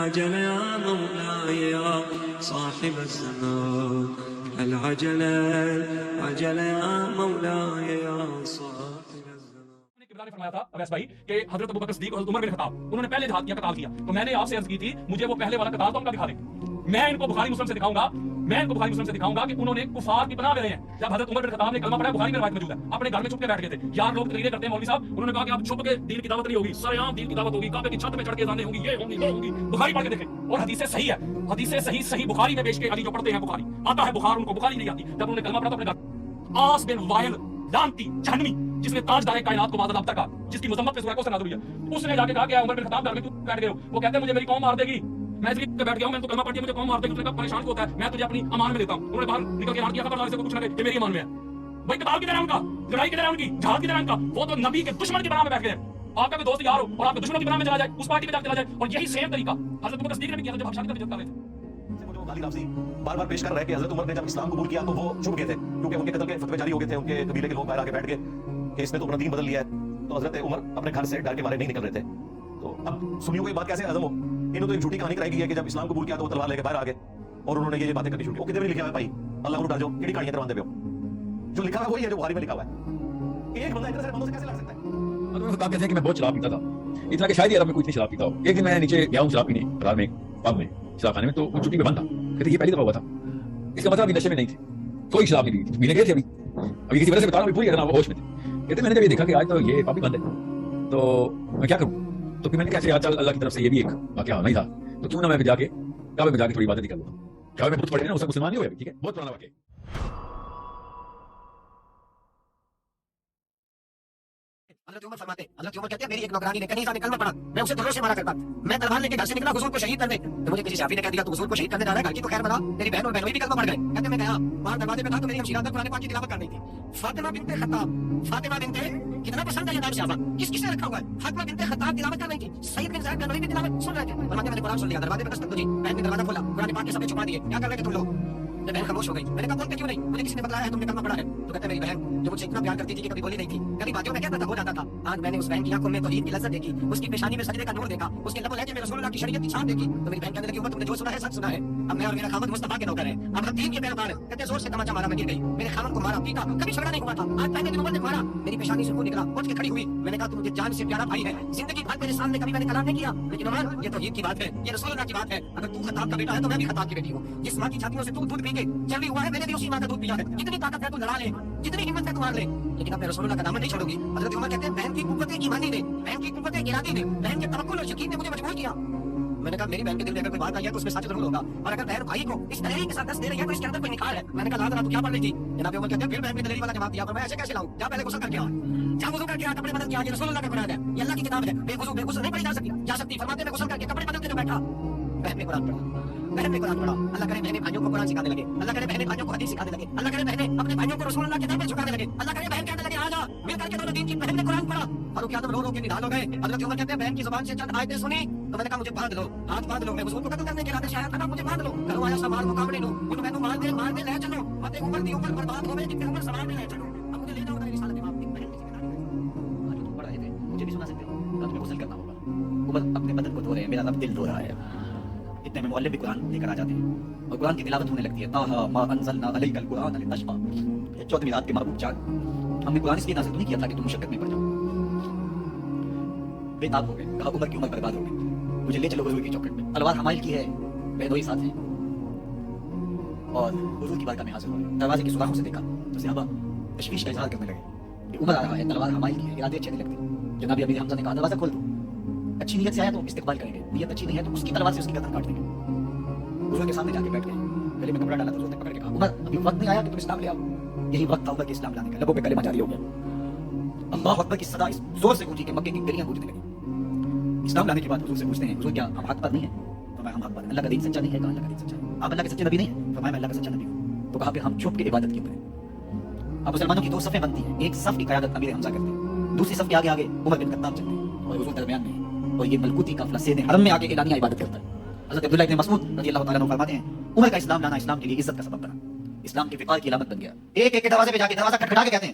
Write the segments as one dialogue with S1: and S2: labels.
S1: العجل يا مولاي يا صاحب الزمان العجل العجل يا مولاي يا صاحب الزمان.
S2: نے فرمایا تھا اویس بھائی کہ حضرت ابوبکر صدیق اور حضرت عمر بن خطاب انہوں نے پہلے جہاد کیا، قتال کیا، تو میں نے آپ سے عرض کی تھی مجھے وہ پہلے والا قتال تو ان کا دکھا دیں. میں ان کو بخاری مسلم سے دکھاؤں گا کہ انہوں نے کفار کی پناہ میں رہے ہیں. جب حضرت عمر بن خطاب نے کلمہ پڑھا، بخاری میں روایت موجود ہے، اپنے گھر میں چھپ کے بیٹھ گئے تھے. یار لوگ تقریریں کرتے ہیں مولوی صاحب، انہوں نے کہا کہ آپ چھپ کے دین کی دعوت نہیں ہوگی، سر عام دین کی دعوت ہوگی، کعبے کی چھت میں چڑھ کے اذانیں ہوں گی، یہ ہوں گی وہ ہوں گی. بخاری پڑھ کے دیکھیں، اور حدیث صحیح ہے، حدیث صحیح بخاری میں پیش کے علی جو پڑھتے ہیں بخاری آتا ہے، بخار ان کو بخاری نہیں آتی. جب انہوں نے کلمہ پڑھا تو اپنے گھر آس بن وائل لانتی جہنمی جس نے تاجدار کائنات کو معذ اب تک جس کی مذمت پہ سورہ کوثر نازل ہوئی ہے، اس نے جا کے کہا کہ عمر بن خطاب گھر میں کیوں بیٹھ گئے ہو؟ وہ کہتے ہیں مجھے میری قوم مار دے گی، میں اس لیے بیٹھ گیا ہوں، میں تو کلمہ پڑھ دیا، مجھے قوم مار دے گی. اس نے کہا پریشان کیوں ہوتا ہے، میں تجھے اپنی امان میں دیتا ہوں. انہوں نے باہر نکل کے اعلان کیا خبردار سے کوئی کچھ نہ کہ یہ میری امان میں ہے. بھائی قتال کی طرح ان کا، لڑائی کی طرح ان کی، جہاد کی طرح ان کا، وہ تو نبی کے دشمن کی پناہ میں بیٹھ گئے. آپ کا کوئی دوست یار ہو اور آپ کے دشمنوں کی پناہ میں چلا جائے، اس پارٹی میں جا کے چلا جائے. اور یہی سیم طریقہ حضرت ابوبکر صدیق نے بھی کیا تھا جب آپ شادی کا وزٹ کر رہے تھے.
S3: گالی لفظی بار بار پیش کر رہے ہیں کہ حضرت عمر نے جب اسلام قبول کیا تو وہ چھپ گئے تھے کیونکہ ان کے قتل کے فتوے جاری ہو گئے تھے. ان کے قبیلے کے لوگ باہر آ کے بیٹھ گئے کہ اس نے تو اپنا دین بدل لیا ہے. تو حضرت عمر اپنے گھر سے ڈر کے مارے نہیں نکل رہے تھے. تو اب سنیوں کو یہ بات کیسے ہضم ہو؟ انہوں تو ایک جھوٹی کہانی کرائی گئی ہے کہ جب اسلام قبول کیا تو وہ تلوار لے کے باہر آ گئے اور انہوں نے یہ باتیں کرنی شروع کی. وہ کتنے بھی لکھا ہوا ہے بھائی، اللہ کو ڈر جاؤ، کیڑی کہانیاں کرواندے پے ہو؟ جو لکھا ہے وہی ہے جو بخاری میں لکھا ہوا ہے. ایک بندہ اتنے سارے بندوں سے کیسے لڑ سکتا ہے؟
S4: حضرت خطاب کہتے ہیں کہ میں بہت شراب پیتا تھا، اتنا کہ شاید ہی عرب میں کوئی اتنی شراب پیتا ہو. ایک دن میں نیچے گیا ہوں شراب پینے بازار میں، پب میں، شراب خانے میں، تو وہ چھٹی پہ بند تھا. کہتے یہ پہلی دفعہ ہوا تھا، اس کا مطلب ابھی نشے میں نہیں تھے، کوئی شراب نہیں پی تھی، پینے گئے تھے ابھی کسی وجہ سے بتا رہا ہوں، پوری طرح ہوش میں تھے. کہتے میں نے جب یہ دیکھا کہ آج تو یہ پب بھی بند ہے تو میں کیا کروں. تو پھر میں نے کہا یار چل اللہ کی طرف سے یہ بھی ایک واقعہ ہونا ہی تھا، تو کیوں نہ میں جا کے کعبے میں جا کے تھوڑی باتیں کر لوں. کعبے میں بت پڑے نا، اس مسلمان نہیں ہوئے، ٹھیک ہے، بہت پرانا واقعہ.
S5: حضرت عمر فرماتے ہیں، حضرت عمر کہتے ہیں میری ایک نوکرانی نے کنیزہ نے کلمہ پڑھا، میں اسے دھڑوں سے مارا کرتا. میں تلوار لے کے گھر سے نکلا حضور کو شہید کرنے، تو مجھے کسی صحابی نے کہہ دیا تو حضور کو شہید کرنے جا رہا ہے، گھر کی تو خیر بنا، تیری بہن اور بہنوئی بھی کلمہ پڑھ گئے. کہتے میں گیا باہر دروازے پہ تھا تو میری ہمشیرہ اندر قرآن پاک کی تلاوت کر رہی تھی. فاطمہ بنت خطاب، فاطمہ بنت کتنا پسند ہے یہ نام صحابہ، کس کس نے رکھا ہوا ہے؟ فاطمہ بنت خطاب تلاوت کر رہی تھی، سعید بن زید بن بھی تلاوت سن رہے تھے. فرماتے ہیں میں نے قرآن سن لیا، دروازے پہ دستک دی، بہن نے دروازہ کھولا، قرآن پاک کے سامنے چھپا دیے، کیا کر رہے تھے تم لوگ؟ بہن خاموش ہو گئی. میں نے کہا بولتے کیوں نہیں؟ مجھے کسی نے بتایا ہے تم نے کلمہ پڑھا ہے. تو کہتے میری بہن جو مجھ سے اتنا پیار کرتی تھی کہ کبھی بولی نہیں تھی، کبھی باتوں میں کہتا تھا ہو جاتا تھا. آج میں نے اس بہن کی آنکھوں میں توحید کی لذت دیکھی، اس کی پیشانی میں سجدے کا نور دیکھا، اس کے لب و لہجے میں رسول اللہ کی شریعت کی چھان دیکھی. تو میری بہن کہنے لگی عمر تم نے جو سنا ہے سچ سنا ہے، اب میں اور میرا خاوند مصطفیٰ کے نوکر ہیں، اب ہم دین کے پیروکار ہیں. کہتے زور سے تماچا مارا، میں گر گئی، میرے خاوند کو مارا پیٹا، کبھی جھگڑا نہیں ہوا تھا، آج پہلے دن عمر نے مارا، میری پیشانی سے خون نکلا، اٹھ کے کھڑی ہوئی. میں نے کہا تم مجھے جان سے پیارا بھائی ہے، زندگی بھر میرے سامنے کبھی میں نے کلام نہیں کیا، لیکن عمر یہ توحید کی بات ہے، یہ رسول اللہ کی بات ہے. اگر تو خطاب کا بیٹا ہے تو میں بھی خطاب کی بیٹی ہوں. جس ماں کی چھاتیوں سے تو دودھ پی کے چلی ہوا ہے، میں نے بھی اسی ماں کا دودھ پیا ہے. جتنی طاقت ہے تو لڑا لے، جتنی ہمت ہے تو مار لے، لیکن اپنے رسول اللہ کا دامن نہیں چھوڑوں گی. حضرت عمر کہتے ہیں بہن کی قوت ایمانی نے، بہن کی قوت ارادی نے، بہن کے توکل اور یقین نے مجھے مجبور کیا. میں نے کہا میری بہن کے دل میں اگر کوئی بات آئی ہے تو اس میں سچ ضرور ہوگا، اور اگر بہن بھائی کو اس دلیری کے ساتھ دست دے رہی ہے تو اس کے اندر کوئی نکھار ہے. میں نے کہا لا تو کیا پڑھ رہی تھی؟ جناب عمر کہتے ہیں پھر بہن نے دلیری والا جواب دیا، پر میں ایسے کیسے لاؤں؟ جا پہلے غسل کر کے آ، جا وضو کر کے آ، کپڑے بدل کے آ، یہ رسول اللہ کا قرآن ہے، یہ اللہ کی کتاب ہے، بے وضو بے غسل نہیں پڑھی جا سکتی. فرماتے ہیں میں غسل کر کے کپڑے بدل کے جو بیٹھا، بہن نے قرآن پڑھا، بہن نے قرآن پڑھا. اللہ کرے بہنیں بھائیوں کو قرآن سکھانے لگے، اللہ کرے بہنیں بھائیوں کو حدیث سکھانے لگے، اللہ کرے بہنیں اپنے بھائیوں کو رسول اللہ کے نام پہ جھکانے لگے، اللہ کرے بہن کہنے لگے آ جا مل کر کے دونوں دین کی. بہن نے قرآن پڑھا، فاروق اعظم رو رو کے نڈال ہو گئے. حضرت عمر کہتے ہیں بہن کی زبان سے چند آیتیں سنی تو میں نے کہا مجھے باندھ لو، ہاتھ باندھ لو، میں حضور کو قتل کرنے کے ارادے سے آیا تھا، مجھے باندھ لو. گھروں آیا سا مار مقابلے لو، ان میں مار دے لے چلو، فتح عمر دی عمر برباد ہو گئے جتنے عمر سوار میں لے چلو. اب مجھے لے جاؤ میری رسالت امام کی بہن کی ذمہ داری. آج تم پڑھ رہے تھے مجھے بھی سنا سکتے ہو، اب تمہیں غسل کرنا ہوگا. عمر اپنے بدن کو دھو رہے ہیں، میرا رب دل دھو رہا ہے. اتنے میں مولوی بھی قرآن لے کر آ جاتے ہیں اور قرآن کی تلاوت ہونے لگتی ہے. طٰ ما انزلنا علیک القرآن لتشقى، 14ویں رات کے محبوب چاند، ہم نے قرآن اس لیے نازل نہیں کیا تھا کہ تم مشقت میں پڑ جاؤ. بے تاب ہو گئے، کہا عمر کی عمر برباد ہو گئی، مجھے لے چلو حضور کی چوکھٹ میں. تلوار حمائل کی ہے، بہنوئی ساتھ ہیں، اور حضور کی بارگاہ میں حاضر ہوئے. دروازے کی سوراخوں سے دیکھا تو صحابہ تشویش کا اظہار کرنے لگے کہ عمر آ رہا ہے، تلوار حمائل کی ہے، ارادے اچھے نہیں لگتے. جناب امیر حمزہ نے کہا دروازہ کھول دو، اچھی نیت سے آیا تو استقبال کریں گے، نیت اچھی نہیں ہے تو اس کی تلوار سے اس کی گردن کاٹ دیں گے. حضور کے سامنے جا کے بیٹھ گئے، گلے میں کپڑا ڈالا تو حضور نے پکڑ کے کہا عمر ابھی وقت نہیں آیا کہ تم اسلام لے آؤ. یہی وقت تھا عمر کے اسلام لانے کا. لبوں پہ کلمہ جاری ہو گیا، اللہ اکبر کی صدا اس زور سے گونجی کہ مکے کی گلیاں گونجنے لگی. اسلام لانے کے بعد حضور سے پوچھتے ہیں حضور کیا ہم حق پر نہیں ہیں؟ فرمایا ہم حق پر ہیں. اللہ کا دین سچا نہیں ہے؟ کہا اللہ کا دین سچا ہے. آپ اللہ کے سچے نبی نہیں ہیں؟ فرمایا میں اللہ کا سچا نبی ہوں. تو کہا پھر ہم چھپ کے عبادت کیوں کریں؟ اب مسلمانوں کی دو صفیں بنتی ہیں، ایک صف کی قیادت امیر حمزہ کرتے ہیں، دوسری صف کے آگے آگے عمر بن خطاب چلتے ہیں اور حضور درمیان میں ہیں. اور یہ ملکوتی قافلہ سید حرم میں آ کے اعلانیہ عبادت کرتا ہے. حضرت عبداللہ ابن مسعود رضی اللہ تعالیٰ عنہ فرماتے ہیں عمر کا اسلام لانا اسلام کے لیے عزت کا سبب بنا، اسلام کے وقار کی علامت بن گیا. ایک ایک کے دروازے پہ جا کے دروازہ کھٹکھٹا کے کہتے ہیں،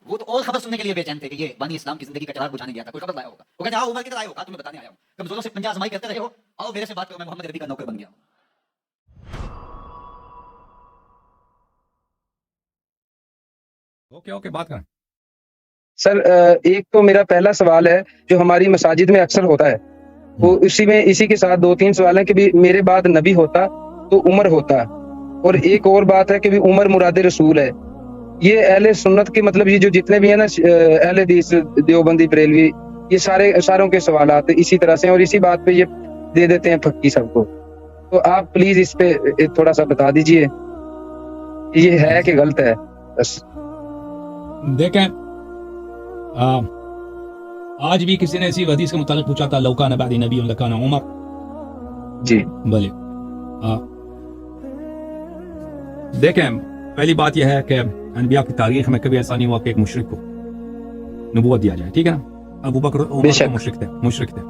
S5: وہ تو اور خبر سننے کے لیے بے چین تھے کہ یہ بانی اسلام کی زندگی کا چراغ بجھانے گیا تھا، کوئی خبر لایا ہوگا. وہ کہتے ہیں آؤ عمر کی طرح آئے ہو، کہا تمہیں بتانے آیا ہوں، کمزوروں سے پنجہ آزمائی کرتے رہے ہو आओ मेरे से बात करो, मैं मोहम्मद रबी का नौकर बन गया।
S4: ओके ओके, बात करें।
S6: सर एक तो मेरा पहला सवाल है जो हमारी मसाजिद में अक्सर होता है, वो इसी के साथ 2-3 सवाल हैं कि भी मेरे बाद नबी होता तो उमर होता, और एक और बात है कि भी उमर मुराद रसूल है। ये अहले सुन्नत के मतलब ये जो जितने भी है ना अहले हदीस देवबंदी बरेलवी, ये सारों के सवालात इसी तरह से हैं और इसी बात पे ये दे देते हैं फक्की सबको। तो आप प्लीज इस पे थोड़ा सा बता दीजिए ये है कि गलत है। बस
S4: देखें, आज भी किसी ने इसी हदीस के मुताबिक पूछा था, लौकान बादी नबी लकान उमर।
S6: जी
S4: भले देखें, पहली बात यह है कि अनबिया की तारीख में कभी ऐसा नहीं हुआ कि एक मुशरिक को नबूवत दिया जाए, ठीक है ना। अबू बकर उमर तो मुशरिक थे।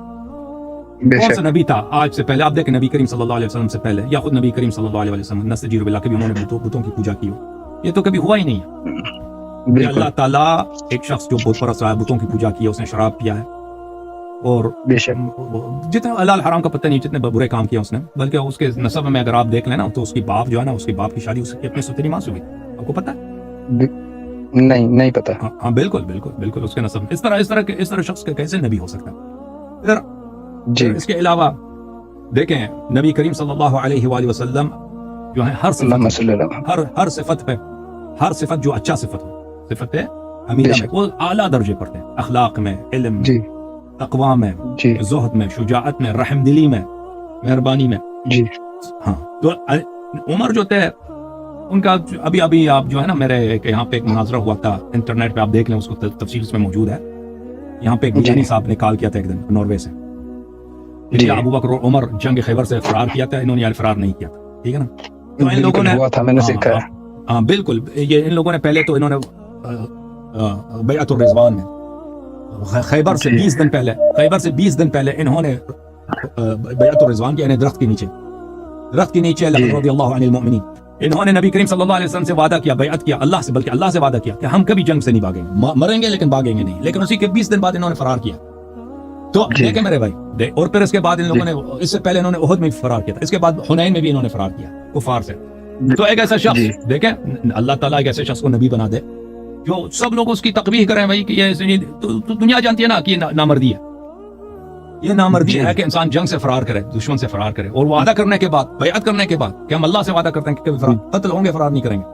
S4: कौन सा नबी था आज से पहले? आप देखें, नबी करीम सल्लल्लाहु अलैहि वसल्लम से पहले या खुद नबी करीम सल्लल्लाहु अलैहि वसल्लम नस्तजीर बिल्लाह, कभी उन्होंने बुतों की पूजा की हो? ये तो कभी हुआ ही नहीं है। अल्लाह ताला एक शख्स जो बहुत परस्त रहा है, बुतों की पूजा की है, उसने शराब पिया है, और जितना हलाल हराम का पता नहीं, जितने बुरे काम किया उसने, बल्कि उसके नसब में अगर आप देख लेना तो उसकी बाप जो है ना, उसके बाप की शादी उसकी अपने सुतरी मां से हुई। आपको पता है?
S6: नहीं पता।
S4: हाँ बिल्कुल बिल्कुल बिल्कुल, उसके नसब इस तरह शख्स का कैसे नबी हो सकता है? फिर इसके अलावा देखें, नबी करीम सल्लल्लाहु अलैहि वसल्लम जो है हर सिफत जो अच्छा सिफत हो, सिफत है अमीरा में, वो आला दर्जे पर थे। अखलाक में, इल्म में, तकवा में, ज़ुहद में, शुजाअत में, रहमदिली में, मेहरबानी में।
S6: जी
S4: हाँ, तो उमर जो थे उनका अभी आप जो है ना, मेरे यहाँ पे एक मुनाजरा हुआ था, इंटरनेट पे आप देख लें उसको, तफसील उसमें मौजूद है। यहाँ पे एक बिजानी साहब ने कॉल किया था एक दिन नॉर्वे से, अबू बकर और उमर जंग खैबर से फरार किया था, इन्होंने फरार नहीं किया था, ठीक है ना। तो इन लोगों ने
S6: हुआ था, मैंने सीखा है।
S4: हाँ बिल्कुल, ये इन लोगों ने पहले तो इन्होंने बैअतुर रिज़वान में खैबर से 20 दिन पहले इन्होंने बैअतुर रिज़वान किया, दरख्त के नीचे रदियल्लाहु अनिल मुमिनीन, इन्होंने नबी करीम सल्लल्लाहु अलैहि वसल्लम से वादा किया, बैअत किया अल्लाह से, बल्कि अल्लाह से वादा किया कि हम कभी जंग से नहीं भागेंगे, मरेंगे लेकिन भागेंगे नहीं। लेकिन उसी के 20 दिन बाद इन्होंने फरार किया। तो देखे मेरे भाई, और फिर इसके बाद इन लोगों ने, इससे पहले इन्होंने उहद में फरार किया था, इसके बाद हुनैन में भी इन्होंने फरार किया कुफार से। तो एक ऐसा शख्स देखें, अल्लाह ताला एक ऐसे शख्स को नबी बना दे जो सब लोग उसकी तकबीह करें भाई कि ये तो दुनिया जानती है ना कि नामर्दी है, ये नामर्दी है कि इंसान जंग से फरार करे, दुश्मन से फरार करे, और वादा करने के बाद, बैअत करने के बाद कि हम अल्लाह से वादा करते हैं कि कभी कत्ल होंगे, फरार नहीं करेंगे।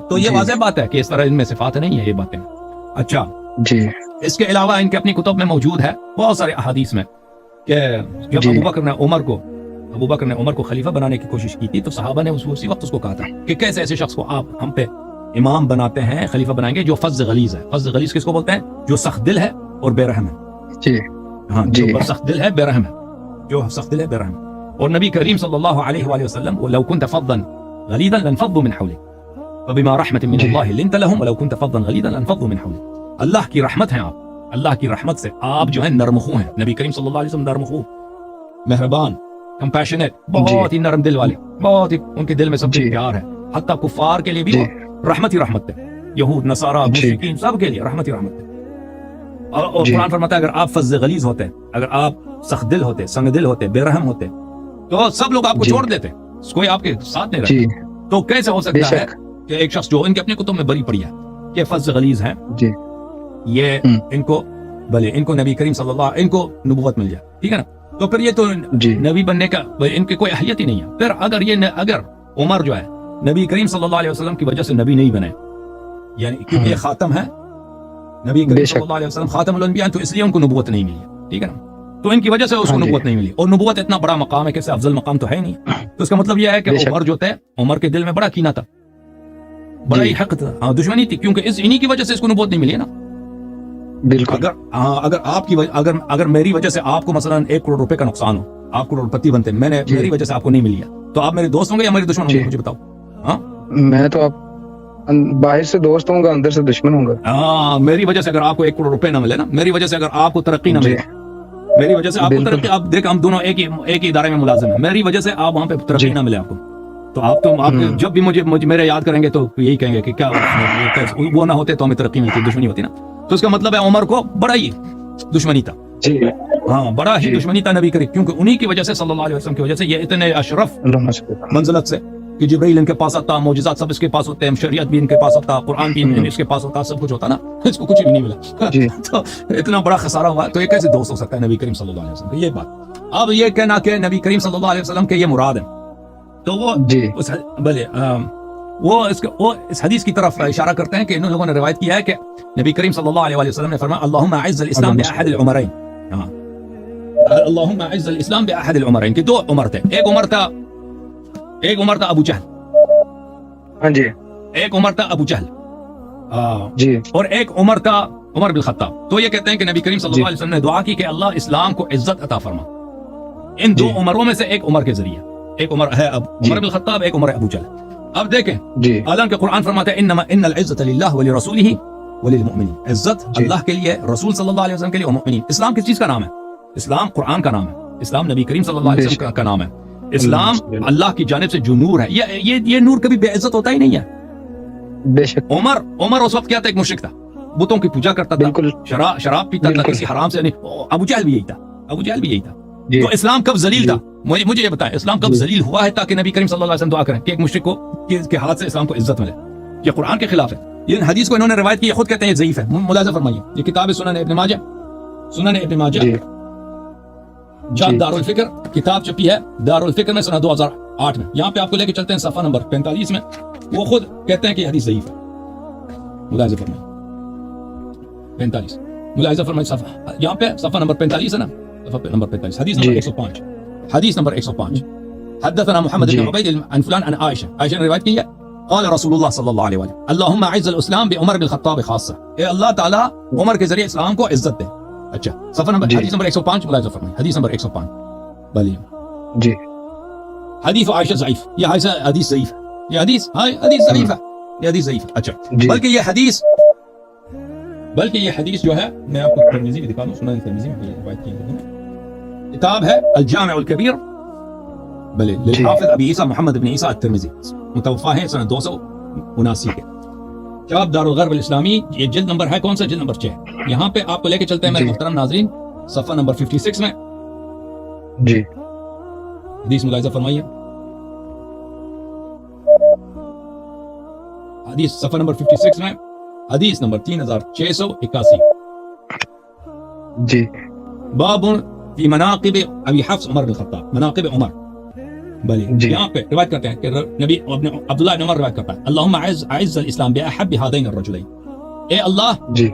S4: तो ये वाज़ेह बात है कि इस तरह इनमें सिफात नहीं है ये बातें। अच्छा जी, इसके अलावा इनके अपनी कुतुब में मौजूद है बहुत सारे अहादीस में कि जब अबू बकर ने उमर को खलीफा बनाने की कोशिश की थी, तो सहाबा ने उसी वक्त उसको कहा था कि कैसे ऐसे शख्स को आप हम पे इमाम बनाते हैं, खलीफा बनाएंगे, जो फज़ गलीज़ है। फज़ गलीज़ किसको बोलते हैं? जो सख्त दिल है और बेरहम है। जी हाँ, जो सख्त दिल है, बेरहम है, जो सख्त दिल है, बेरहम है। और नबी करीम सल्लल्लाहु अलैहि वसल्लम, लौ कुन्त फज़्ज़न गलीज़न लनफ़ज़्ज़ू मिन हौलिक फबिमा रहमतिन मिनल्लाहि लिन्त लहुम वलौ कुन्त फज़्ज़न गलीज़न लनफ़ज़्ज़ू मिन हौलिक। अल्लाह की रहमत है आप, अल्लाह की रहमत से आप जो है नरमखू हैं। नबी करीम सल्लल्लाहु अलैहि वसल्लम नरमखू, मेहरबान, कंपैशनेट, बहुत ही नरम दिल वाले, बहुत ही उनके दिल में सब प्यार है। हत्ता कुफार के लिए भी रहमत ही रहमत है, यहूद नसारा मुशरिकीन सब के लिए रहमत ही रहमत है। और कुरान फरमाता है अगर आप फज़्ज़ गलीज़ होते, अगर आप सख्त दिल होते, संग दिल होते, बेरहम होते, तो सब लोग आपको छोड़ देते, कोई आपके साथ नहीं रहता। तो कैसे हो सकता है कि एक शख्स जो इनके अपने कुतुब में बड़ी पड़ी है कि फज़्ज़ गलीज़ हैं, ये इनको भले इनको नबी करीम सल्लल्लाहु अलैहि इनको नबूवत मिल जाए, ठीक है ना। तो फिर ये तो नबी बनने का इनकी कोई अहलियत ही नहीं है। फिर अगर उमर जो है नबी करीम सल्लल्लाहु अलैहि वसल्लम की वजह से नबी नहीं बने, यानी क्योंकि ये खातम है, नबी करीम सल्लल्लाहु अलैहि वसल्लम खातमुल अंबिया, तो इसलिए उनको नबूवत नहीं मिली, ठीक है ना। तो इनकी वजह से उसको नबूवत नहीं मिली, और नबूवत इतना बड़ा मकाम है कि इससे अफजल मकाम तो है नहीं। तो इसका मतलब यह है कि उमर जो थे, उमर के दिल में बड़ा कीना था, बड़ा ही हक था, हाँ दुश्मनी थी, क्योंकि इन्हीं की वजह से इसको नबूवत नहीं मिली है ना। बिल्कुल। अगर मेरी वजह से आपको मसलन 1 करोड़ रुपए का नुकसान हो, आप करोड़पति बनते, मेरी वजह से आपको नहीं मिली, तो आप मेरे दोस्त होंगे या मेरे दुश्मन होंगे? मुझे बताओ। हाँ, मैं तो आप बाहर से दोस्त होऊंगा, अंदर से दुश्मन होऊंगा। हाँ, मेरी वजह से अगर आपको 1 करोड़ रुपए ना मिले ना, मेरी वजह से अगर आपको तरक्की ना मिले, मेरी वजह से आपको तरक्की, आप देख हम दोनों एक ही इदारे में मुलाजिम है, मेरी वजह से आप वहाँ पे तरक्की ना मिले आपको, तो आप जब भी मुझे मेरे याद करेंगे तो यही कहेंगे कि क्या वो ना होते तो हमें तरक्की मिलती, दुश्मनी होती ना। तो इसका मतलब है उमर को बड़ा ही दुश्मनी था। हाँ बड़ा ही दुश्मनी था नबी करीम, क्योंकि उन्हीं की वजह से सल्लल्लाहु अलैहि वसल्लम की वजह से ये इतने अशरफ मंजिलत से कि जिब्रील इनके पास आता, मौजिज़ात सब इसके पास होते हैं, शरीयत भी इनके पास होता, कुरान भी इसके पास होता, सब कुछ होता ना, इसको कुछ भी नहीं मिला। तो इतना बड़ा खसारा हुआ, तो ये कैसे दोस्त हो सकता है नबी करीम सल्लल्लाहु अलैहि वसल्लम? ये बात। अब ये कहना कि नबी करीम सल्लल्लाहु अलैहि वसल्लम के ये मुराद है, तो वो उस भले वो इस हदीस की तरफ इशारा करते हैं कि इन लोगों ने रिवायत किया है कि नबी करीम सल्लल्लाहु अलैहि वसल्लम ने फरमाया अल्लाहुम्मा अइज़्ज़िल इस्लाम बिअहदिल उमरैन। हाँ, अल्लाहुम्मा अइज़्ज़िल इस्लाम बिअहदिल उमरैन की दो उमर थे, एक उमर था अबू जहल,
S6: हाँ जी,
S4: एक उमर था अबू जहल
S6: जी,
S4: और एक उमर था उमर बिन खत्ताब। तो ये कहते हैं कि नबी करीम सल्लल्लाहु अलैहि वसल्लम ने दुआ की कि अल्लाह इस्लाम को इज्जत अता फरमा इन दो उमरों में से एक उमर के जरिए। एक उमर है अब उमर बिन खत्ताब, एक उमर है अबू जहल। अब देखें
S6: जी,
S4: हालांकि कुरान फरमाता है इन्नमा इन्नल इज्जत लिल्लाह व लिरसूलिही व लिलमुमिनीन, इज्जत अल्लाह के लिए, रसूल सल्लल्लाहु अलैहि वसल्लम के लिए और मुमिनीन। इस्लाम किस चीज का नाम है? इस्लाम कुरान का नाम है, इस्लाम नबी करीम सल्लल्लाहु अलैहि वसल्लम का नाम है। इस्लाम अल्लाह की जानिब से जो नूर है, ये नूर कभी बेइज्जत होता ही नहीं है।
S6: बेशक।
S4: उमर उस वक्त क्या था? एक मुशरिक था, बुतों की पूजा करता था,
S6: बिल्कुल
S4: शराब पीता था, किसी हराम से नहीं। अबू जहल भी यही था। तो इस्लाम कब जलील था? मुझे ये बताएं, इस्लाम कब जलील हुआ है ताकि नबी करीम सल्लल्लाहु अलैहि वसल्लम दुआ करें कि एक मुशरिक को के हाथ से इस्लाम को इज्जत मिले? ये कुरान के खिलाफ है। ये हदीस को इन्होंने रिवायत की, ये खुद कहते हैं ज़ईफ है। मुलाहिज़ा फरमाइए, ये किताब है सुनन इब्न माजा, जाद दारुल फिक्र किताब छपी है दारुल फिक्र में सन 2008 में। यहाँ पे आपको लेके चलते हैं सफ़ा नंबर 45 में। वो खुद कहते हैं कि हदीस ज़ईफ है। मुलाहिज़ा फरमाइए 45, मुलाहिज़ा फरमाइए सफ़ा, यहाँ पे सफ़ा नंबर 45 है ना, सफ़ा नंबर 45, हदीस नंबर 105, हदीस नंबर 105। हदथना मुहम्मद बिन उबैद अन फलान अन आयशा ने रिवायत की है, क़ाल रसूलुल्लाह सल्लल्लाहु अलैहि वसल्लम अल्लाहुम्मा अइज़्ज़िल इस्लाम बि उमर बिन खत्ताब खास्सा, ए अल्लाह ताला उमर के जरिए इस्लाम को इज्जत दे। अच्छा, सफ़ा नंबर हदीस नंबर 105, मुलाहिज़ा फरमाइए हदीस नंबर 105। बलिए
S6: जी,
S4: हदीस आयशा ज़ईफ, ये हदीस ज़ईफ है, ये हदीस ज़ईफ है, ये हदीस ज़ईफ है। अच्छा, बल्कि ये हदीस जो है, मैं आपको तिरमिज़ी में दिखा दूं, सुनन तिरमिज़ी में रिवायत की है, किताब है अल जामिउल कबीर बले लिल-हाफ़िज़ अबी ईसा मुहम्मद इब्न ईसा अत-तिरमिज़ी, मुतवफ़ा है सन 279 के। किताब दारुल ग़र्ब अल-इस्लामी, ये जिल्द नंबर है कौन सा? जिल्द नंबर 6। यहाँ पे आपको लेके चलते हैं मेरे मुहतरम नाज़रीन सफ़ा नंबर 56 में।
S6: जी,
S4: हदीस मुलाहिज़ा फरमाइए, हदीस सफ़ा नंबर 56 में, हदीस नंबर 3681।
S6: जी,
S4: बाबुन फी मनाक़िब अबी हफ्स उमर बिन खत्ताब, मनाक़िब उमर। बली यहाँ पे रिवायत करते हैं कि नबी अब्दुल्लाह इब्न उमर रिवायत करता है अल्लाहुम्मा अइज़्ज़िल इस्लाम बिअहब्बि हादैन अर्रजुलैन, ए अल्लाह
S6: जी,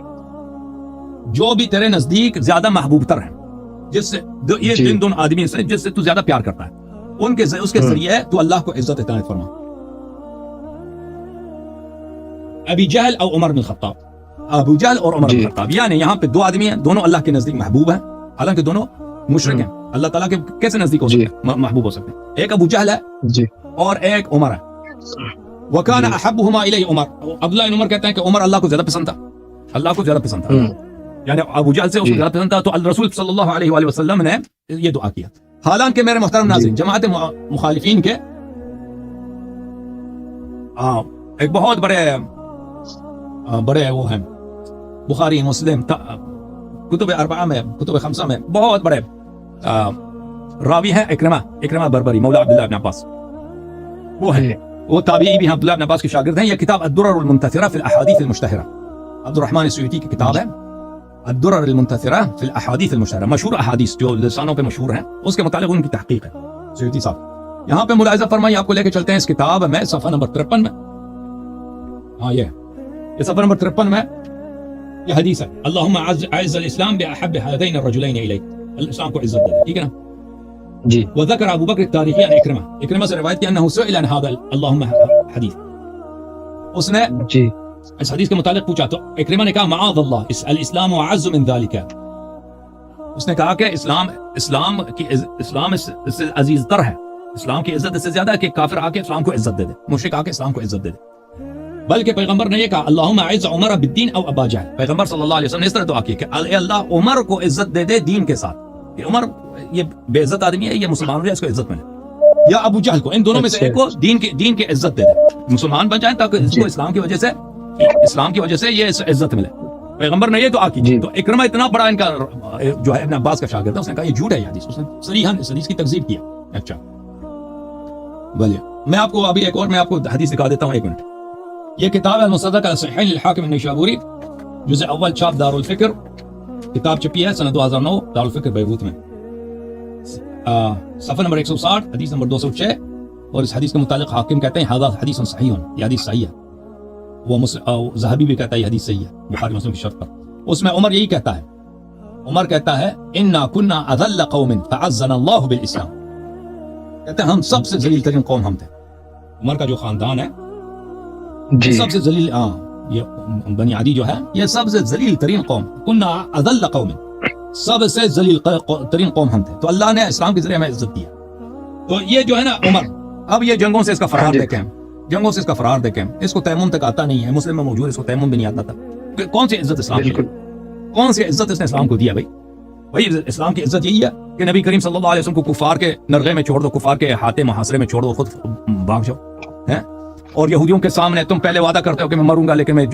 S4: जो भी तेरे नजदीक ज्यादा महबूब तर है, जिससे ये इन दोनों आदमी से जिससे तू ज्यादा प्यार करता है, उसके जरिए तू अल्लाह को इज्जत इताअत फरमा। अबी जहल और उमर बिन खत्ताब, अबू जहल और उमर बिन खत्ताब, यानी यहाँ पे दो आदमी हैं, दोनों अल्लाह के नजदीक महबूब हैं, हालांकि दोनों मुशरिक हैं। अल्लाह ताला के कैसे नजदीक हो सकते हैं, महबूब हो सकते हैं? एक अबू जहल है
S6: जी,
S4: और एक उमर है। वकाना अहब्बुहुमा इलैहि उमर, अब्दुल्लाह इब्न उमर कहते हैं कि उमर अल्लाह को ज्यादा पसंद था, अल्लाह को ज्यादा पसंद था, यानी अबू जहल से उसको ज्यादा पसंद था। तो रसूल सल्लल्लाहु अलैहि वसल्लम ने ये दुआ किया। हालांकि मेरे मुहतरम नाज़रीन, जमात मुखालिफीन के एक बहुत बड़े वो हैं, बुखारी, मुस्लिम, कुतुब अरबआ में, कुतुब खमसा में बहुत बड़े रावी हैं इक्रमा बरबरी मौला अब्दुल्लाह इब्न अब्बास, वो ताबीई भी हैं, अब्दुल्लाह इब्न अब्बास के शागिर्द हैं। ये किताब अद-दुर्रुल मुंतथिरा फिल अहादीथ अल-मुश्तहिरा, अब्दुर्रहमान सुयूती की किताब है अद-दुर्रुल मुंतथिरा फिल अहादीथ अल-मुश्तहिरा, मशहूर अहादीस जो लिसानों पे मशहूर हैं, उसके मुतालिक उनकी तहकीक है सुयूती साहब। यहाँ पे मुलाहिज़ा फरमाइए, आपको लेके चलते हैं इस किताब में सफ़ा नंबर 53 में। हाँ, ये सफ़ा नंबर 53 में ये हदीस है, अल्लाहुम्मा अइज़्ज़िल इस्लाम बिअहब्बि हादैन अर्रजुलैन इलैक, इस्लाम को इज्जत दे, ठीक है ना
S6: जी।
S4: वज़कर अबू बकर तारीख़ी अन इक्रमा से रिवायत किया अन्नहु सुइला अन हाज़ा अल्लाहुम्मा हदीस, उसने
S6: जी
S4: इस हदीस के मुतालिक पूछा तो इक्रमा ने कहा माअज़ल्लाह अल इस्लाम अअज़्ज़ु मिन ज़ालिका, उसने कहा कि इस्लाम इससे अजीज तर है, इस्लाम की इज्जत इससे ज्यादा है कि काफिर आके इस्लाम को इज्जत दे दे, मुशरिक आके इस्लाम को इज्जत दे दे। बल्कि पैगंबर ने ये कहा अल्लाहुम्मा अइज़्ज़ उमर बिद्दीन औ अबा जहल, पैगंबर सल्लल्लाहु अलैहि वसल्लम ने इस तरह दुआ की कि अल्लाह उमर को इज्जत दे दे दीन के साथ, कि उमर ये बेइज्जत आदमी है, ये मुसलमान है, इसको इज्जत मिले, या अबू जहल को, इन दोनों में से एक को दीन की इज्जत दे दे, मुसलमान बन जाए ताकि इसको इस्लाम की वजह से ये इज्जत मिले। पैगंबर ने ये दुआ की
S6: जी।
S4: तो इकरमा इतना बड़ा इनका जो है इब्न अब्बास का शागिर्द था, उसने कहा ये झूठ है ये हदीस, उसने सरीहन इस हदीस की तकज़ीब किया। अच्छा बोलिए, मैं आपको अभी एक और मैं आपको हदीस दिखा देता हूँ, एक मिनट। ये किताब है मुसद्दक़ अल-सहीह लिल-हाकिम निशाबुरी, जुज़ अव्वल, छाप दारुल फ़िक्र, किताब छपी है सन 2009 दारुल फ़िक्र बैरूत में, सफ़ा नंबर 160, हदीस नंबर 206। और इस हदीस के मुतालिक हाकिम कहते हैं हाज़ा हदीसन सहीहन, ये हदीस सही है। वो ज़हाबी भी कहता है ये हदीस सही है बुखारी मुस्लिम की शर्त पर। उसमें उमर यही कहता है, उमर कहता है इन्ना कुन्ना अज़ल्ल कौमिन फ़अज़्ज़ना अल्लाहु बिल इस्लाम, कहते हैं हम सबसे जलील तरीन कौम हम थे। उमर का जो खानदान है
S6: जी
S4: सबसे जलील, ये बनी आदि जो है ये सबसे जलील तरीन कौम, कुन्ना अज़ल्ल कौमिन, सबसे जलील तरीन कौम हम थे। तो अल्लाह ने इस्लाम के जरिए हमें इज्जत दिया। तो ये जो है ना उमर, अब ये जंगों से इसका फरार देखें, जंगों से इसका फरार देखें, इसको तयम्मुम तक आता नहीं है, मुस्लिम में मौजूद, इसको तयम्मुम भी नहीं आता था। कौन सी इज्जत इस्लाम की, कौन सी इज्जत इसने इस्लाम को दिया? भाई इस्लाम की इज्जत यही है कि नबी करीम सल्लल्लाहु अलैहि वसल्लम को कुफार के नरगे में छोड़ दो, कुफार के हाथे मुहासरे में छोड़ दो, खुद भाग जाओ हैं। और यहूदियों के सामने तुम पहले वादा करते हो कि मैं मरूंगा लेकिन मैं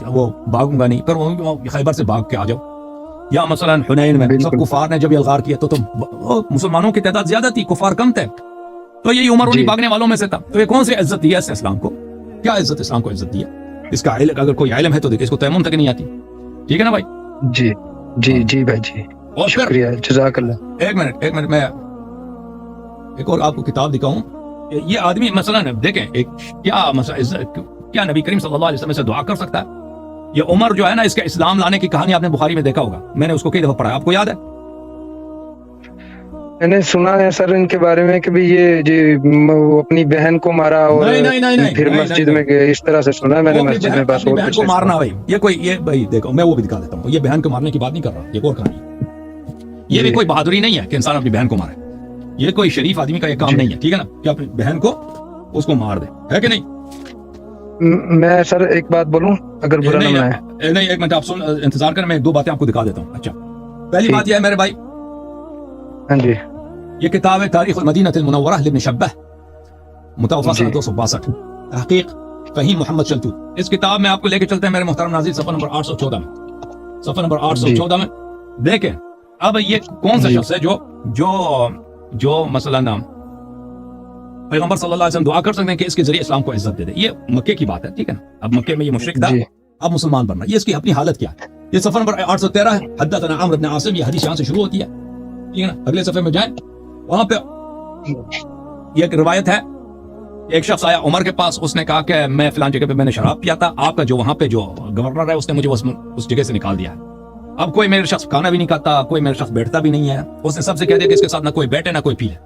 S4: वो भागूंगा नहीं, पर वो खैबर से भाग के आ जाओ। या मसलन हुनैन में सब कुफार ने जब इल्गार किया तो तुम मुसलमानों की तादाद ज्यादा थी, कुफार कम थे, तो यही उमर उन्हीं भागने वालों में से था। तो ये कौन सी इज्जत दी है इसने इस्लाम को? क्या इज्जत इस्लाम को इज्जत दी है? इसका अगर कोई इल्म है तो देखिए, इसको तयम्मुम तक नहीं आती। ठीक है ना भाई?
S6: जी जी जी भाई जी,
S4: और
S6: शुक्रिया, जज़ाकल्लाह।
S4: एक मिनट मैं एक और आपको किताब दिखाऊं। ये आदमी मसलन देखें एक क्या क्या नबी करीम सल्लल्लाहु अलैहि वसल्लम से दुआ कर सकता है? ये उमर जो है ना, इसके इस्लाम लाने की कहानी आपने बुखारी में देखा होगा, मैंने उसको कई दफा पढ़ा, आपको याद है?
S6: मैंने सुना है सर इनके बारे में कि भी ये जी वो अपनी बहन को मारा और
S4: नहीं,
S6: फिर मस्जिद में गए, इस तरह से सुना है मैंने मस्जिद में। बस और
S4: बहन
S6: कुछ
S4: को
S6: नहीं
S4: मारना
S6: सुना।
S4: भाई, ये भाई देखो मैं वो भी दिखा देता हूँ। ये बहन को मारने की बात नहीं कर रहा, ये और कहानी है। ये भी कोई बहादुरी नहीं है कि इंसान अपनी बहन को मारे, ये कोई शरीफ आदमी का ये काम नहीं है, ठीक है ना, कि अपनी बहन को उसको मार दे, है कि नहीं?
S6: मैं सर एक बात बोलूं, अगर बुरा ना माने?
S4: नहीं, एक मिनट आप सुन, इंतजार करें, मैं 2 बातें आपको दिखा देता हूँ। अच्छा, पहली बात यह है मेरे भाई,
S6: हाँ जी,
S4: ये किताब है तारीख मदीनतुल मुनव्वरा लिब्न शब्बाह, मुतवफ़ा सन 262, तहक़ीक़ फ़हीम मोहम्मद शलतूत। इस किताब में आपको लेके चलते हैं मेरे मोहतरम नाज़रीन, सफ़ा नंबर 814 में, सफ़ा नंबर 814 में देखें। अब ये कौन सा शख्स है जो मसलन पैगंबर सल्लल्लाहु अलैहि वसल्लम दुआ कर सकते हैं कि इसके जरिए इस्लाम को इज्जत दे दे? ये मक्के की बात है, ठीक है ना। अब मक्के में ये मुशरिक था, अब मुसलमान बनना, ये इसकी अपनी हालत क्या है? ये सफ़ा नंबर 813 है, हद्दतना अम्र इब्न आसिम, ये हदीस यहाँ से शुरू होती है, ठीक है ना। अगले सफ़े में जाएं, वहां पे ये एक रिवायत है, एक शख्स आया उमर के पास, उसने कहा कि मैं फलां जगह पे मैंने शराब पिया था, आपका जो वहां पे जो गवर्नर है उसने मुझे उस जगह से निकाल दिया है। अब कोई मेरे शख्स खाना भी नहीं खाता, कोई मेरे शख्स बैठता भी नहीं है, उसने सबसे कह दिया कि इसके साथ ना कोई बैठे ना कोई पी ले,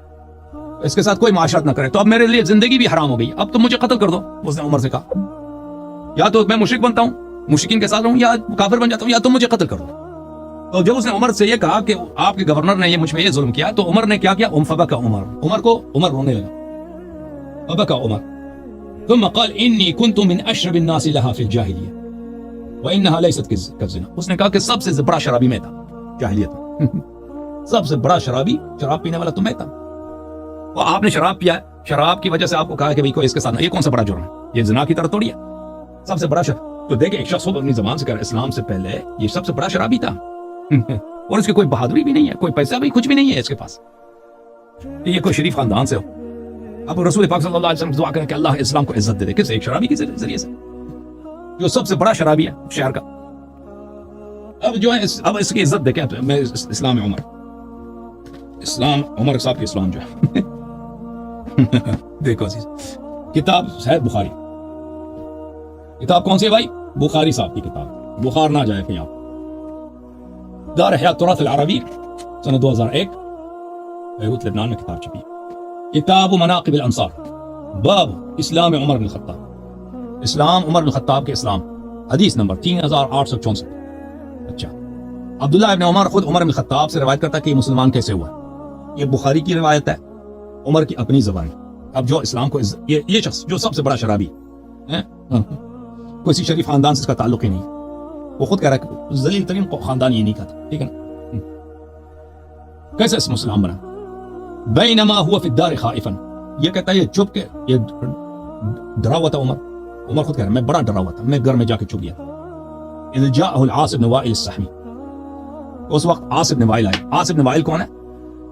S4: इसके साथ कोई माशरत ना करे, तो अब मेरे लिए जिंदगी भी हराम हो गई, अब तो मुझे कत्ल कर दो। उसने उमर से कहा या तो मैं मुशरिक बनता हूँ, मुशरिकीन के साथ रहूं, या काफिर बन जाता हूँ, या तो मुझे कत्ल कर दो। तो जब उसने उमर से ये कहा कि आपके गवर्नर ने ये मुझ पे ये जुल्म किया, तो उमर ने क्या किया? फबका उमर रोने लगा, फबका उमर, थुम्मा क़ाल इन्नी कुन्तु मिन अशरबिन नासी लहा फिल जाहिलिया व इन्नहा लैसत कज़िना। उसने कहा कि सबसे बड़ा शराबी मैं था जाहिलियत में, सबसे बड़ा शराब पीने वाला तो मैं था। और आपने शराब पिया, शराब की वजह से आपको कहा कि भाई कोई इसके साथ, ये कौन सा बड़ा जुर्म है? ये जिना की तरह थोड़ी है, सबसे बड़ा तो देखिए, एक शख्स को अपनी जबान से कर इस्लाम से पहले ये सबसे बड़ा शराबी था और इसकी कोई बहादुरी भी नहीं है, कोई पैसा भी कुछ भी नहीं है इसके पास, ये कोई शरीफ खानदान से हो। अब रसूल पाक सल्लल्लाहु अलैहि वसल्लम दुआ करें कि अल्लाह इस्लाम को इज्जत दे दे, किस? एक शराबी के जरिए से, जो सबसे बड़ा शराबी है शहर का। अब जो है अब इसकी इज्जत देखें, मैं इस्लाम उमर साहब की इस्लाम जो है देखो किताब है बुखारी, किताब कौन सी है भाई? बुखारी साहब की किताब, बुखार ना जाए कहीं आप। दार हयात तुराथ अल-अरबी सन 2001 बैरूत लेबनान में किताब छपी, किताब मनाक़िब अल-अंसार, बाब इस्लाम उमर बिन खत्ताब, इस्लाम उमर बिन खत्ताब के इस्लाम, हदीस नंबर 3864। अच्छा, अब्दुल्लाह इब्न उमर खुद उमर बिन खत्ताब से रवायत करता है कि मुसलमान कैसे हुआ। ये बुखारी की रिवायत है, उमर की अपनी ज़बान। अब जो इस्लाम को ये शख्स जो सबसे बड़ा शराबी है, किसी शरीफ खानदान से इसका ताल्लुक ही नहीं, वो खुद कह रहा है कि जलील तरीन खानदान ये नहीं का था, ठीक है ना। कैसे इस मुसलमान बना? बैनमा हुआ फी दार खाइफन, ये कहता है ये चुप के, ये डरा हुआ था उमर खुद कह रहा है मैं बड़ा डरा हुआ था, मैं घर में जाके चुप गया था। اذ جاءه العاص بن وائل السحمی، اس وقت عاص بن وائل آئے. عاص بن وائل کون ہے؟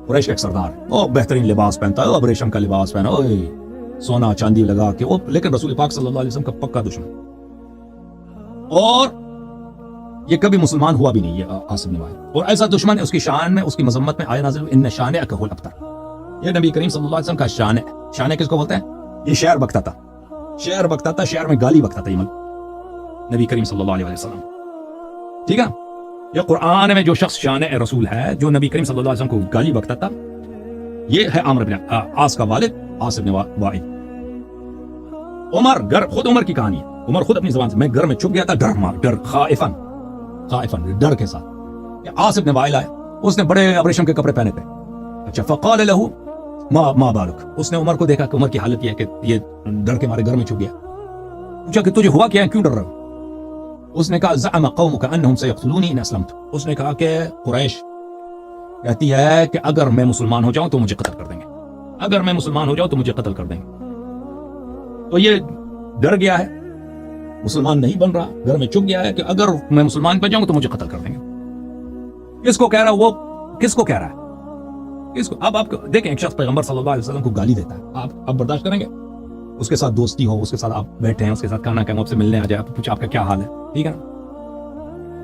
S4: قریش کا ایک سردار ہے. وہ بہترین لباس پہنتا ہے، وہ ریشم کا لباس پہنا، سونا چاندی لگا کے، وہ لیکن رسول پاک صلی اللہ علیہ وسلم کا پکا دشمن، اور یہ کبھی مسلمان ہوا بھی نہیں، یہ عاص بن وائل. اور ایسا دشمن ہے، اس کی شان میں، اس کی مذمت میں آیا نازل ان شانئک هو الابتر. یہ نبی کریم صلی اللہ علیہ وسلم کا شان ہے. شان کس کو بولتے ہیں؟ یہ شعر بکتا تھا، شعر بکتا تھا، شعر میں گالی بکتا تھا یہ نبی کریم صلی اللہ علیہ وسلم. ٹھیک ہے، یہ قرآن میں جو شخص شان رسول ہے، جو نبی کریم صلی اللہ علیہ وسلم کو گالی بکتا تھا، یہ ہے عامر بن عاص کا والد عاص بن وائل. عمر، خود عمر کی کہانی ہے. عمر خود اپنی زبان سے، میں گھر میں چھپ گیا تھا ڈر خائفاً ڈر کے ساتھ. عاص بن وائل آئے، اس نے بڑے ریشم کے کپڑے پہنے تھے. اچھا، فقال له ما بالک، اس نے عمر کو دیکھا کہ عمر کی حالت یہ ہے کہ یہ ڈر کے مارے گھر میں چھپ گیا. پوچھا کہ تجھے ہوا کیا ہے، کیوں ڈر رہا ہو؟ اس نے کہا زعم قومك انهم سيقتلوني ان اسلمت. اس نے کہا کہ قریش کہتی ہے کہ اگر میں مسلمان ہو جاؤں تو مجھے قتل کر دیں گے، اگر میں مسلمان ہو جاؤں تو مجھے قتل کر دیں گے. تو یہ ڈر گیا ہے، مسلمان نہیں بن رہا، گھر میں چھپ گیا ہے کہ اگر میں مسلمان بن جاؤں تو مجھے قتل کر دیں گے. کس کو کہہ رہا ہے وہ؟ کس کو کہہ رہا ہے؟ کس کو؟ اب آپ دیکھیں، ایک شخص پیغمبر صلی اللہ علیہ وسلم کو گالی دیتا ہے، آپ برداشت کریں گے؟ اس کے ساتھ دوستی ہو، اس کے ساتھ آپ بیٹھے ہیں، اس کے ساتھ کھانا کھائیں، آپ سے ملنے آ جائے، آپ پوچھیں آپ کا کیا حال ہے، ٹھیک ہے نا؟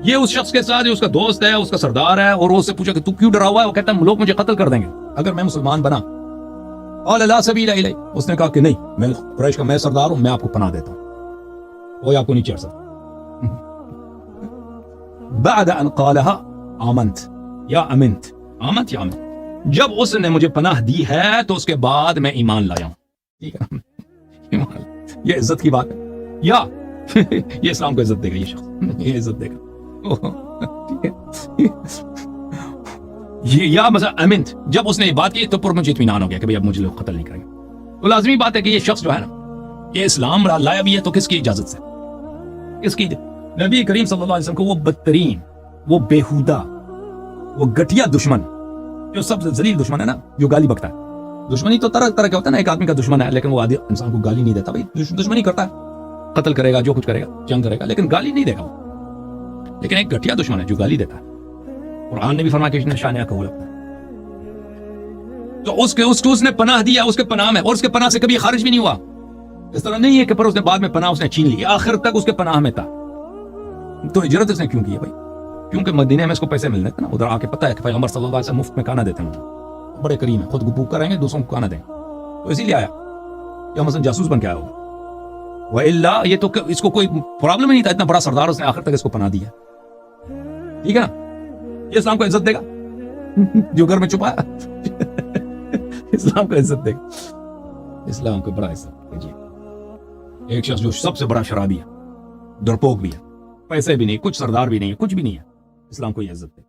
S4: یہ اس شخص کے ساتھ جو اس کا دوست ہے، اس کا سردار ہے، اور وہ اس سے پوچھا کہ تو کیوں ڈرا ہوا ہے؟ وہ کہتا ہے لوگ مجھے قتل کر دیں گے اگر میں مسلمان بنا. قال لا سبیل الی، اس نے کہا کہ نہیں، میں قریش کا میں سردار ہوں، میں آپ کو پناہ دیتا ہوں، کوئی آپ کو نہیں چڑھ سکتا. بعد ان قالها آمنت یا امنت، آمنت یا امنت، جب اس نے مجھے پناہ دی ہے تو اس کے بعد میں ایمان لایا ہوں. ٹھیک ہے، یہ عزت کی بات ہے، یا یہ اسلام کو عزت دے گا، یہ شخص یہ عزت دے گا. ٹھیک ہے، یہ یا مثلا امنت، جب اس نے یہ بات کی تو پر مجھے اطمینان ہو گیا کہ اب مجھے لوگ قتل نہیں کریں گے. تو لازمی بات ہے کہ یہ شخص جو ہے نا، یہ اسلام لایا بھی ہے تو کس کی اجازت سے؟ کس کی؟ نبی کریم صلی اللہ علیہ وسلم کو وہ بدترین، وہ بیہودہ، وہ گٹیا دشمن، جو سب سے ذلیل دشمن ہے نا، جو گالی بکتا ہے. دشمنی تو طرح طرح کا ہوتا ہے نا، ایک آدمی کا دشمن ہے لیکن وہ آدمی انسان کو گالی نہیں دیتا. بھائی دشمنی کرتا ہے، قتل کرے گا، جو کچھ کرے گا، جنگ کرے گا، لیکن گالی نہیں دے گا وہ. لیکن ایک گٹیا دشمن ہے جو گالی دیتا ہے. قرآن نے بھی فرمایا کہ اس نے شانیہ قبول ہے، تو اس نے پناہ دیا، اس کے پناہ میں، اور اس کے پناہ سے کبھی خارج بھی نہیں ہوا. اس طرح نہیں ہے کہ پر اس نے بعد میں پناہ اس نے چھین لی، آخر تک اس کے پناہ میں تھا. تو ہجرت اس نے کیوں کی ہے بھائی؟ کیونکہ مدینے میں اس کو پیسے ملنے تھے نا، ادھر آ کے پتہ ہے کہ پیغمبر صلی اللہ علیہ وسلم مفت میں کھانا دیتے ہیں، بڑے کریم ہیں، خود بھوک کر رہیں گے، دوسروں کو کھانا دیں، تو اسی لیے آیا. یا مثلا جاسوس بن کے آیا ہوگا، وَإِلَّا یہ تو اس کو کوئی پرابلم نہیں تھا، اتنا بڑا سردار، اس نے آخر تک اس کو پناہ دیا. ٹھیک ہے نا، یہ اسلام کو عزت دے گا جو گھر میں چھپایا. اسلام کو عزت دے گا، اسلام کو بڑا عزت. جی، ایک شخص جو سب سے بڑا شرابی ہے، ڈرپوک بھی ہے، پیسے بھی نہیں، کچھ سردار بھی نہیں ہے، کچھ بھی نہیں ہے، اسلام کو یہ عزت دے.